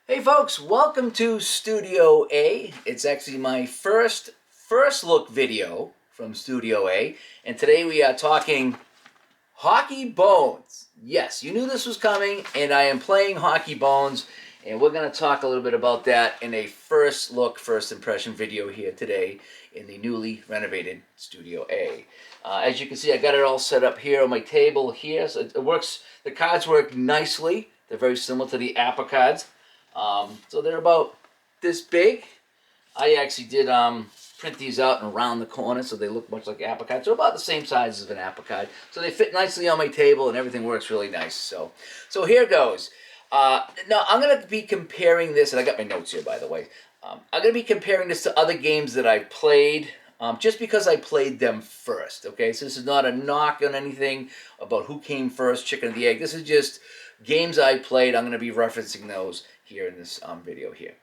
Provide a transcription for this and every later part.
Hey folks, welcome to Studio A. It's actually my first look video from Studio A, and today we are talking Hockey Bones. Yes, you knew this was coming, and I am playing Hockey Bones, and we're going to talk a little bit about that in a first look, first impression video here today in the newly renovated Studio A. As you can see, I got it all set up here on my table here, so it works. The cards work nicely. They're very similar to the APA cards. So they're about this big. I actually did print these out and round the corner so they look much like apricots. They're about the same size as an apricot. So they fit nicely on my table and everything works really nice. So here goes. Now I'm going to be comparing this, and I got my notes here by the way. I'm going to be comparing this to other games that I've played. Just because I played them first, okay? So this is not a knock on anything about who came first, chicken or the egg. This is just games I played. I'm going to be referencing those here in this video here.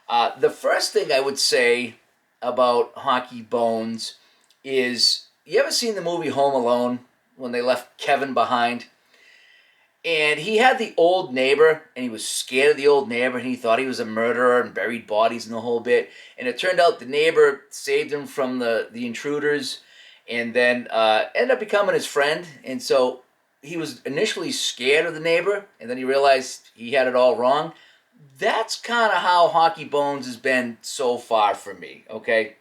The first thing I would say about Hockey Bones is, you ever seen the movie Home Alone when they left Kevin behind? And he had the old neighbor, and he was scared of the old neighbor, and he thought he was a murderer and buried bodies in the whole bit. And it turned out the neighbor saved him from the intruders, and then ended up becoming his friend. And so he was initially scared of the neighbor, and then he realized he had it all wrong. That's kind of how Hockey Bones has been so far for me, okay?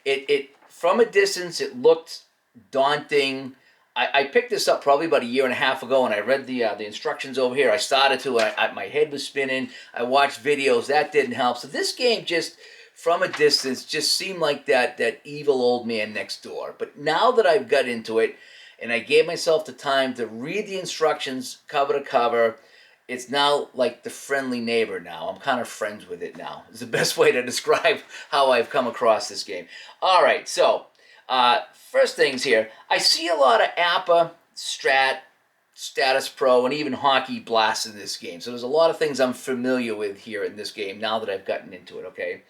It from a distance, it looked daunting. I picked this up probably about a year and a half ago, and I read the instructions over here. I started to, my head was spinning. I watched videos. That didn't help. So this game just, from a distance, just seemed like that evil old man next door. But now that I've got into it, and I gave myself the time to read the instructions cover to cover, it's now like the friendly neighbor now. I'm kind of friends with it now. It's the best way to describe how I've come across this game. All right, so first things here. I see a lot of APA, Strat, Status Pro, and even Hockey Blast in this game. So there's a lot of things I'm familiar with here in this game now that I've gotten into it, okay?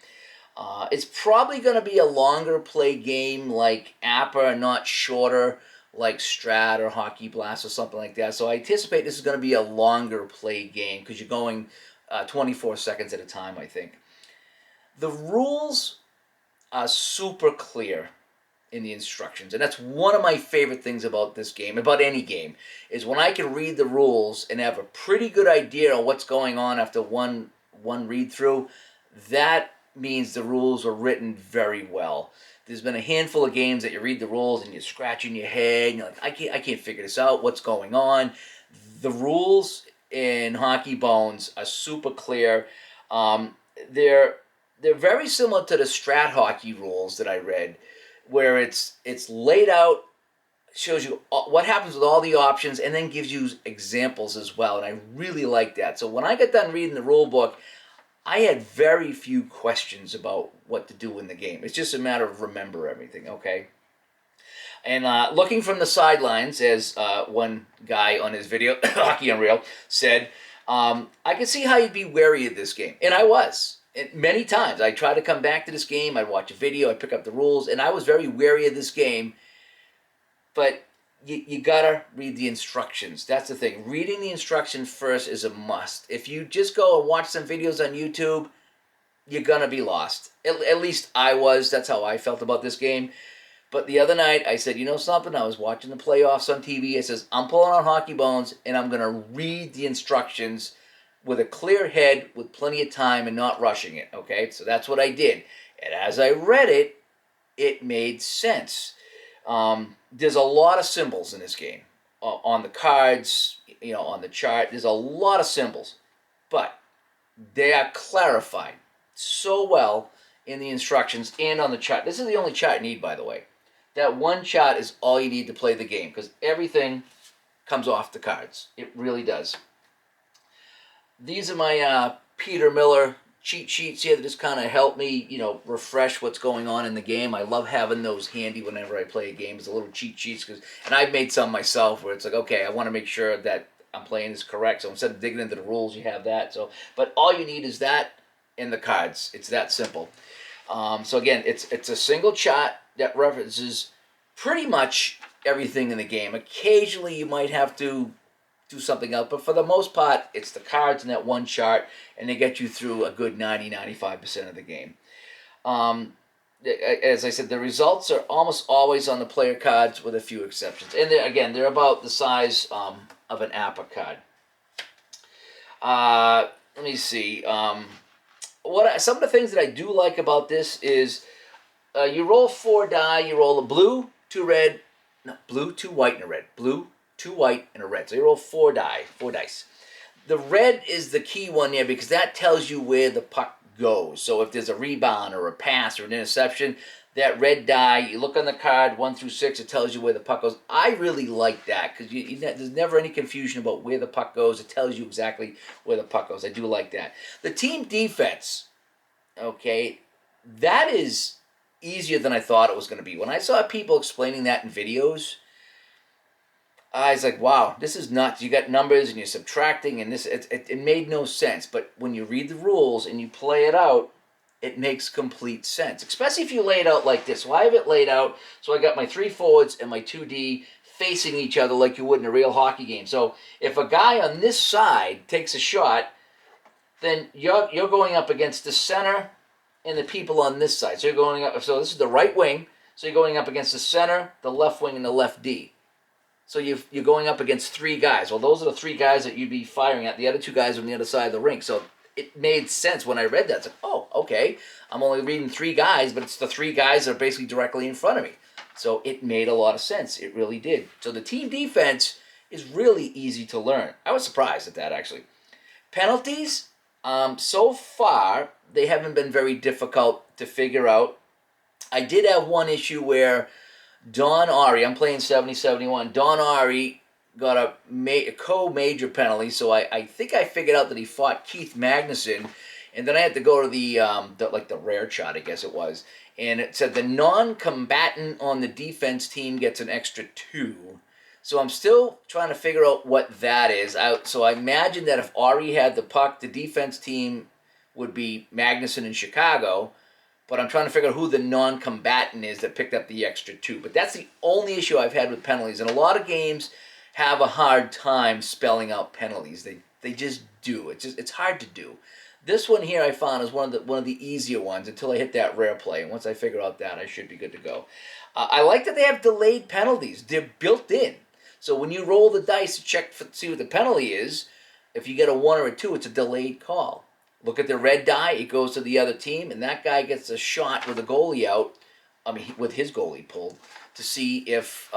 It's probably going to be a longer play game like APA, not shorter like Strat or Hockey Blast or something like that. So I anticipate this is going to be a longer play game because you're going 24 seconds at a time, I think. The rules are super clear in the instructions, and that's one of my favorite things about this game, about any game, is when I can read the rules and have a pretty good idea of what's going on after one read through. That means the rules are written very well. There's been a handful of games that you read the rules and you're scratching your head and you're like, I can't figure this out. What's going on? The rules in Hockey Bones are super clear. They're very similar to the Strat Hockey rules that I read, where it's laid out, shows you what happens with all the options, and then gives you examples as well. And I really like that. So when I got done reading the rule book, I had very few questions about what to do in the game. It's just a matter of remember everything, okay? And looking from the sidelines, as one guy on his video, Hockey Unreal, said, I could see how you'd be wary of this game. And I was. Many times. I tried to come back to this game. I'd watch a video. I'd pick up the rules. And I was very wary of this game. But you gotta read the instructions. That's the thing. Reading the instructions first is a must. If you just go and watch some videos on YouTube, you're gonna be lost. At least I was. That's how I felt about this game. But the other night, I said, you know something? I was watching the playoffs on TV. I says, I'm pulling out Hockey Bones, and I'm gonna read the instructions with a clear head, with plenty of time, and not rushing it. Okay, so that's what I did. And as I read it, it made sense. There's a lot of symbols in this game. On the cards, on the chart, there's a lot of symbols. But they are clarified so well in the instructions and on the chart. This is the only chart you need, by the way. That one chart is all you need to play the game, because everything comes off the cards. It really does. These are my Peter Miller cheat sheets here that just kind of help me, refresh what's going on in the game. I love having those handy whenever I play a game as a little cheat sheets, and I've made some myself where it's like, okay, I want to make sure that I'm playing this correct. So instead of digging into the rules, you have that. So, but all you need is that and the cards. It's that simple. So again, it's a single chart that references pretty much everything in the game. Occasionally, you might have to do something else. But for the most part, it's the cards in that one chart, and they get you through a good 90-95% of the game. As I said, the results are almost always on the player cards with a few exceptions. And they're about the size of an APA card. Let me see. Some of the things that I do like about this is you roll 4 die. You roll a blue, 2 red, no, blue, 2 white, and a red. Blue, 2 white, and a red. So you roll 4 dice. The red is the key one there because that tells you where the puck goes. So if there's a rebound or a pass or an interception, that red die, you look on the card 1 through 6, it tells you where the puck goes. I really like that because there's never any confusion about where the puck goes. It tells you exactly where the puck goes. I do like that. The team defense, okay, that is easier than I thought it was going to be. When I saw people explaining that in videos, I was like, wow, this is nuts. You got numbers and you're subtracting, and it made no sense. But when you read the rules and you play it out, it makes complete sense, especially if you lay it out like this. So I have it laid out, so I got my 3 forwards and my 2D facing each other like you would in a real hockey game. So if a guy on this side takes a shot, then you're going up against the center and the people on this side. So you're going up. So this is the right wing. So you're going up against the center, the left wing, and the left D. So you're going up against 3 guys. Well, those are the 3 guys that you'd be firing at. The other 2 guys are on the other side of the rink. So it made sense when I read that. It's like, oh, okay. I'm only reading 3 guys, but it's the 3 guys that are basically directly in front of me. So it made a lot of sense. It really did. So the team defense is really easy to learn. I was surprised at that, actually. Penalties, so far, they haven't been very difficult to figure out. I did have one issue where Don Ari, I'm playing 70-71, Don Ari got a co-major penalty, so I think I figured out that he fought Keith Magnuson, and then I had to go to the rare chart, I guess it was, and it said the non-combatant on the defense team gets an extra 2. So I'm still trying to figure out what that is. So I imagine that if Ari had the puck, the defense team would be Magnuson in Chicago, but I'm trying to figure out who the non-combatant is that picked up the extra 2. But that's the only issue I've had with penalties. And a lot of games have a hard time spelling out penalties. They just do. It's hard to do. This one here I found is one of the easier ones until I hit that rare play. And once I figure out that, I should be good to go. I like that they have delayed penalties. They're built in. So when you roll the dice to see what the penalty is, if you get a 1 or a 2, it's a delayed call. Look at the red die, it goes to the other team, and that guy gets a shot with the goalie out, with his goalie pulled, to see if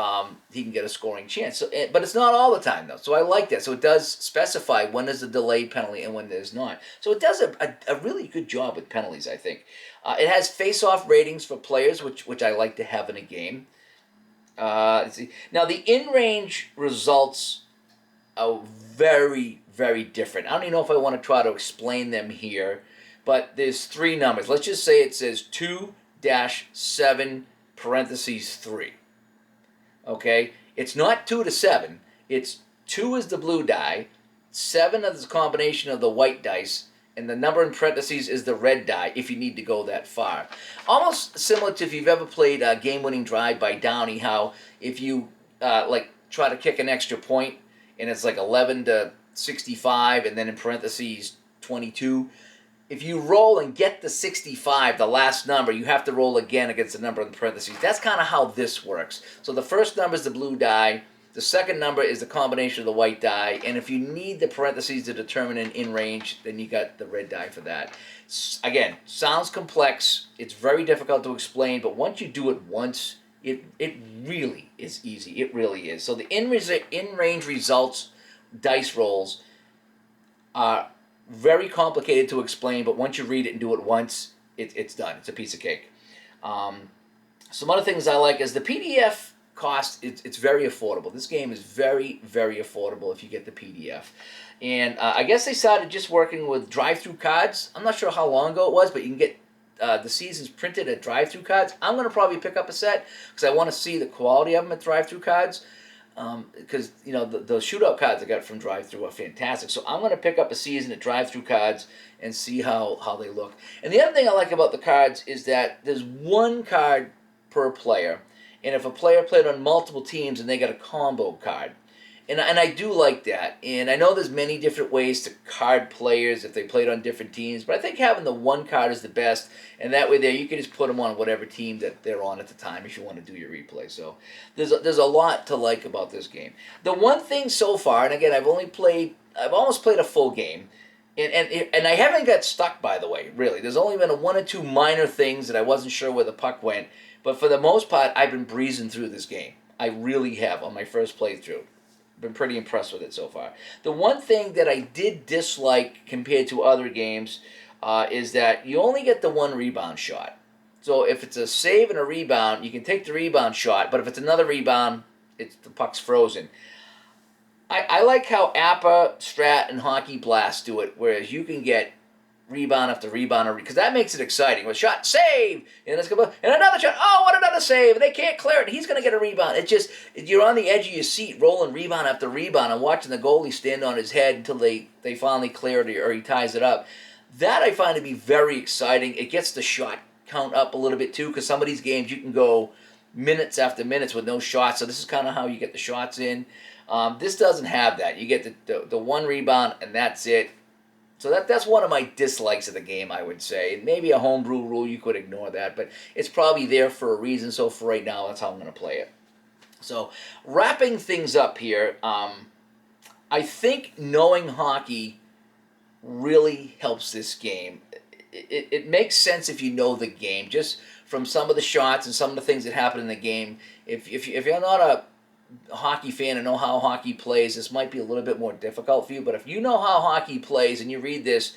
he can get a scoring chance. So, but it's not all the time, though, so I like that. So it does specify when there's a delayed penalty and when there's not. So it does a really good job with penalties, I think. It has face-off ratings for players, which I like to have in a game. Let's see. Now, the in-range results are very, very different. I don't even know if I want to try to explain them here, but there's 3 numbers. Let's just say it says 2-7 parentheses 3. Okay? It's not 2 to 7. It's 2 is the blue die, 7 is the combination of the white dice, and the number in parentheses is the red die if you need to go that far. Almost similar to if you've ever played Game-Winning Drive by Downey, how if you try to kick an extra point and it's like 11-65 and then in parentheses 22, if you roll and get the 65, the last number, you have to roll again against the number in parentheses. That's kind of how this works. So the first number is the blue die. The second number is the combination of the white die, and if you need the parentheses to determine an in-range, then you got the red die for that. Again, sounds complex. It's very difficult to explain, but once you do it once, it really is easy. It really is. So the in-range results, dice rolls, are very complicated to explain, but once you read it and do it once, it's done. It's a piece of cake. Some other things I like is the PDF cost. It's very affordable. This game is very, very affordable if you get the PDF. And I guess they started just working with drive-through cards. I'm not sure how long ago it was, but you can get the seasons printed at drive-through cards. I'm going to probably pick up a set because I want to see the quality of them at drive-through cards. Because the shootout cards I got from drive-through are fantastic. So I'm going to pick up a season at drive-through cards and see how they look. And the other thing I like about the cards is that there's 1 card per player. And if a player played on multiple teams and they got a combo card, And I do like that. And I know there's many different ways to card players if they played on different teams, but I think having the one card is the best. And that way there you can just put them on whatever team that they're on at the time if you want to do your replay. So there's a lot to like about this game. The one thing so far, and again, I've almost played a full game. And I haven't got stuck, by the way, really. There's only been one or two minor things that I wasn't sure where the puck went. But for the most part, I've been breezing through this game. I really have on my first playthrough. Been pretty impressed with it so far. The one thing that I did dislike compared to other games is that you only get the one rebound shot. So if it's a save and a rebound, you can take the rebound shot, but if it's another rebound, the puck's frozen. I like how APA, Strat, and Hockey Blast do it, whereas you can get rebound after rebound, because that makes it exciting. With shot, save, and another shot, oh, what another save, and they can't clear it, he's going to get a rebound. It's just, you're on the edge of your seat, rolling rebound after rebound, and watching the goalie stand on his head until they finally clear it or he ties it up. That I find to be very exciting. It gets the shot count up a little bit too, because some of these games you can go minutes after minutes with no shots, so this is kind of how you get the shots in. This doesn't have that. You get the one rebound, and that's it. So that's one of my dislikes of the game, I would say. Maybe a homebrew rule, you could ignore that, but it's probably there for a reason, so for right now, that's how I'm going to play it. So, wrapping things up here, I think knowing hockey really helps this game. It makes sense if you know the game, just from some of the shots and some of the things that happen in the game. If you're not a hockey fan and know how hockey plays, this might be a little bit more difficult for you, but if you know how hockey plays and you read this,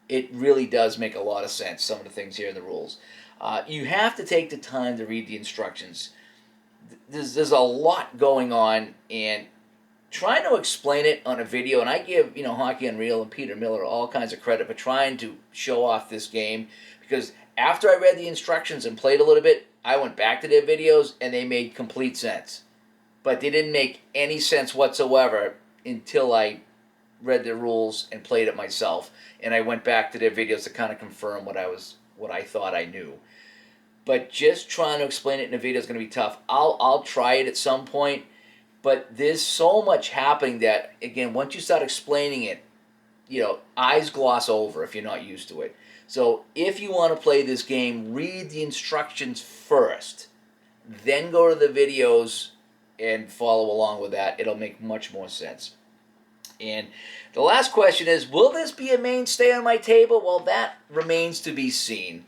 it really does make a lot of sense, some of the things here in the rules. You have to take the time to read the instructions. There's a lot going on, and trying to explain it on a video, and I give Hockey Unreal and Peter Miller all kinds of credit for trying to show off this game, because after I read the instructions and played a little bit, I went back to their videos and they made complete sense. But they didn't make any sense whatsoever until I read the rules and played it myself. And I went back to their videos to kind of confirm what I thought I knew. But just trying to explain it in a video is going to be tough. I'll try it at some point, but there's so much happening that, again, once you start explaining it, eyes gloss over if you're not used to it. So if you want to play this game, read the instructions first, then go to the videos and follow along with that. It'll make much more sense. And the last question is, will this be a mainstay on my table? Well, that remains to be seen.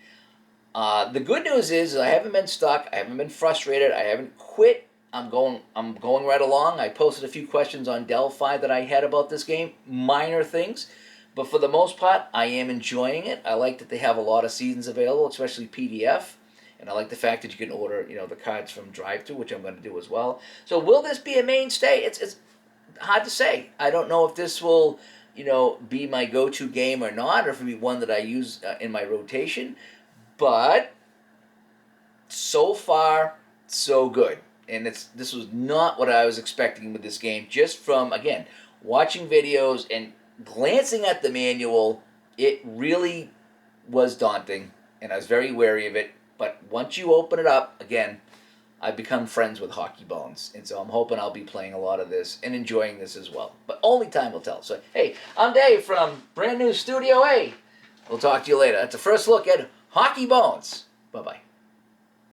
The good news is I haven't been stuck. I haven't been frustrated. I haven't quit. I'm going right along. I posted a few questions on Delphi that I had about this game, minor things. But for the most part, I am enjoying it. I like that they have a lot of seasons available, especially PDF. And I like the fact that you can order, the cards from drive-thru, which I'm going to do as well. So will this be a mainstay? It's hard to say. I don't know if this will, be my go-to game or not, or if it'll be one that I use in my rotation. But so far, so good. And this was not what I was expecting with this game. Just from, again, watching videos and glancing at the manual, it really was daunting, and I was very wary of it. But once you open it up, again, I've become friends with Hockey Bones. And so I'm hoping I'll be playing a lot of this and enjoying this as well. But only time will tell. So, hey, I'm Dave from brand new Studio A. We'll talk to you later. That's a first look at Hockey Bones. Bye-bye.